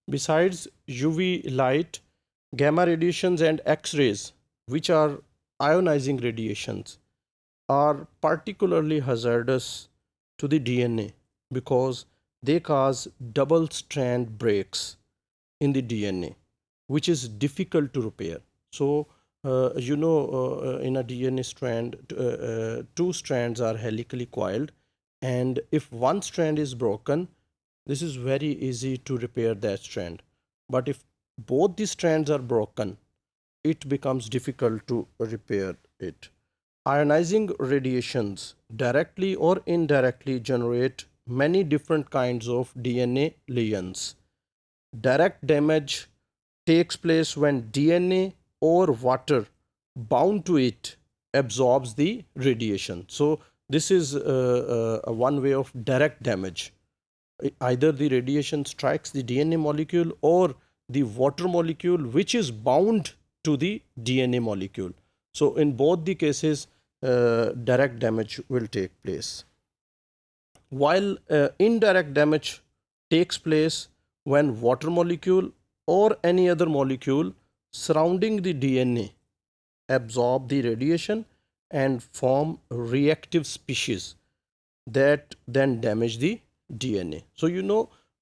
Besides UV light, gamma radiations and X-rays, which are ionizing radiations, are particularly hazardous to the DNA because they cause double strand breaks in the DNA, which is difficult to repair. So, in a DNA strand, two strands are helically coiled, and if one strand is broken, this is very easy to repair that strand. But if both the strands are broken, it becomes difficult to repair it. Ionizing radiations directly or indirectly generate many different kinds of DNA lesions. Direct damage takes place when DNA or water bound to it absorbs the radiation. So, this is one way of direct damage. Either the radiation strikes the DNA molecule or the water molecule which is bound to the DNA molecule. So, in both the cases, direct damage will take place. While indirect damage takes place when water molecule or any other molecule surrounding the DNA absorb the radiation and form reactive species that then damage the DNA. So,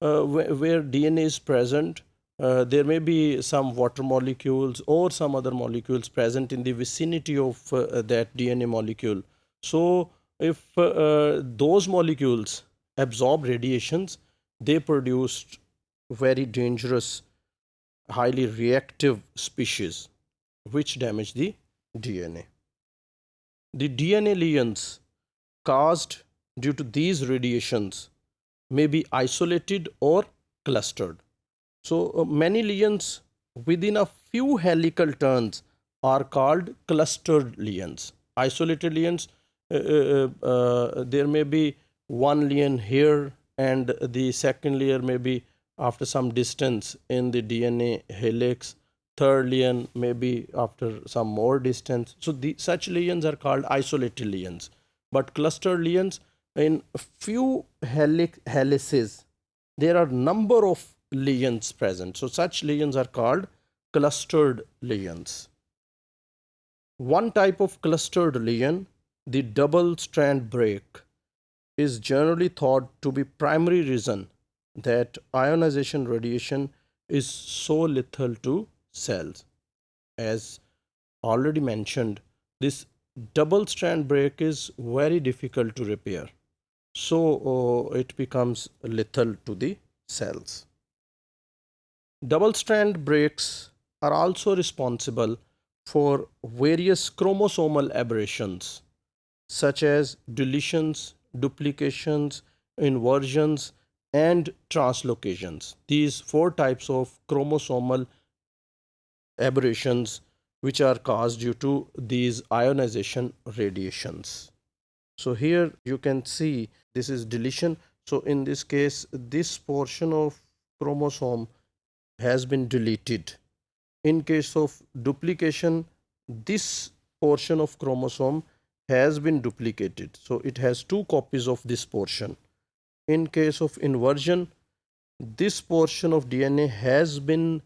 where DNA is present, there may be some water molecules or some other molecules present in the vicinity of that DNA molecule. So, if those molecules absorb radiations, they produce very dangerous, highly reactive species which damage the DNA. The DNA lesions caused due to these radiations may be isolated or clustered. So, many lesions within a few helical turns are called clustered lesions. Isolated lesions, there may be one lesion here, and the second layer may be after some distance in the DNA helix. Third lesion may be after some more distance. So, such lesions are called isolated lesions. But clustered lesions, in few helices, there are number of lesions present. So, such lesions are called clustered lesions. One type of clustered lesion, the double strand break, is generally thought to be primary reason that ionization radiation is so lethal to cells. As already mentioned, this double strand break is very difficult to repair. So, it becomes lethal to the cells. Double strand breaks are also responsible for various chromosomal aberrations such as deletions, duplications, inversions, and translocations. These four types of chromosomal aberrations which are caused due to these ionization radiations. So here you can see this is deletion. So in this case, this portion of chromosome has been deleted. In case of duplication, this portion of chromosome has been duplicated. So it has two copies of this portion. In case of inversion, this portion of DNA has been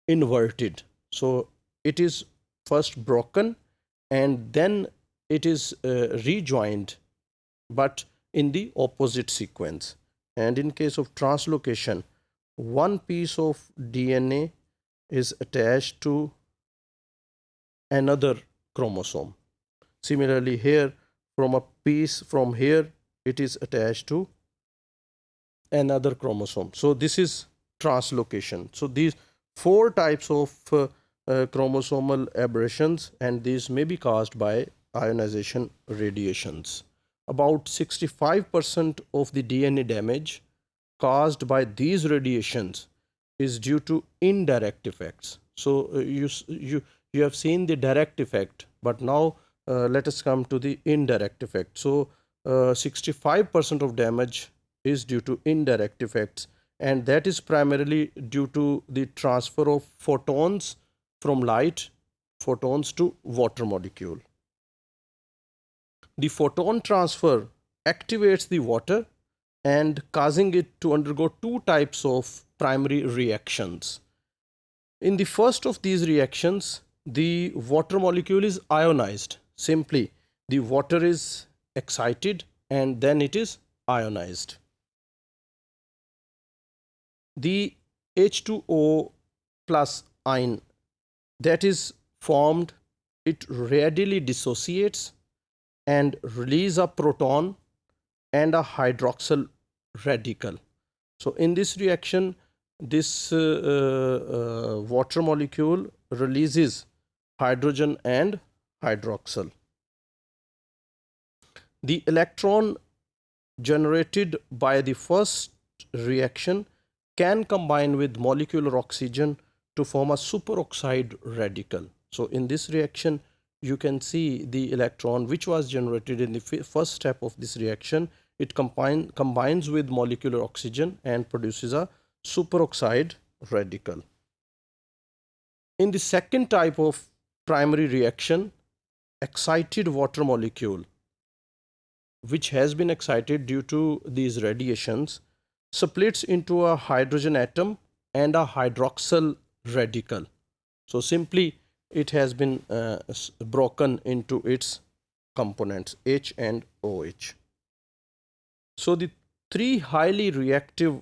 inverted. So it is first broken and then it is rejoined, but in the opposite sequence. And in case of translocation, one piece of DNA is attached to another chromosome. Similarly, here from a piece from here, it is attached to another chromosome. So this is translocation. So these four types of chromosomal aberrations, and these may be caused by ionization radiations. About 65% of the DNA damage caused by these radiations is due to indirect effects. So you have seen the direct effect, but now let us come to the indirect effect. So 65% of damage is due to indirect effects, and that is primarily due to the transfer of photons from light, photons to water molecule. The photon transfer activates the water and causing it to undergo two types of primary reactions. In the first of these reactions, the water molecule is ionized. Simply, the water is excited and then it is ionized. The H2O plus ion that is formed, it readily dissociates and release a proton and a hydroxyl radical. So in this reaction, this water molecule releases hydrogen and hydroxyl. The electron generated by the first reaction can combine with molecular oxygen to form a superoxide radical. So in this reaction, you can see the electron which was generated in the first step of this reaction. It combines with molecular oxygen and produces a superoxide radical. In the second type of primary reaction, excited water molecule, which has been excited due to these radiations, splits into a hydrogen atom and a hydroxyl radical. So simply it has been broken into its components H and OH. So the three highly reactive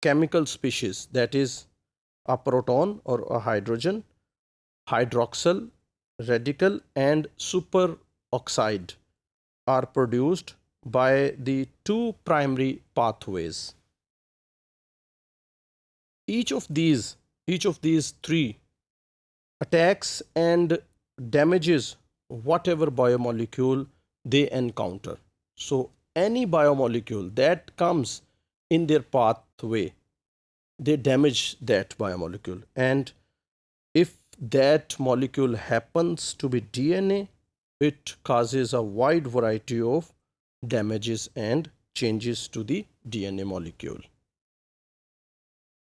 chemical species, that is a proton or a hydrogen, hydroxyl radical and superoxide, are produced by the two primary pathways. Each of these three attacks and damages whatever biomolecule they encounter. So any biomolecule that comes in their pathway, they damage that biomolecule. And if that molecule happens to be DNA, it causes a wide variety of damages and changes to the DNA molecule.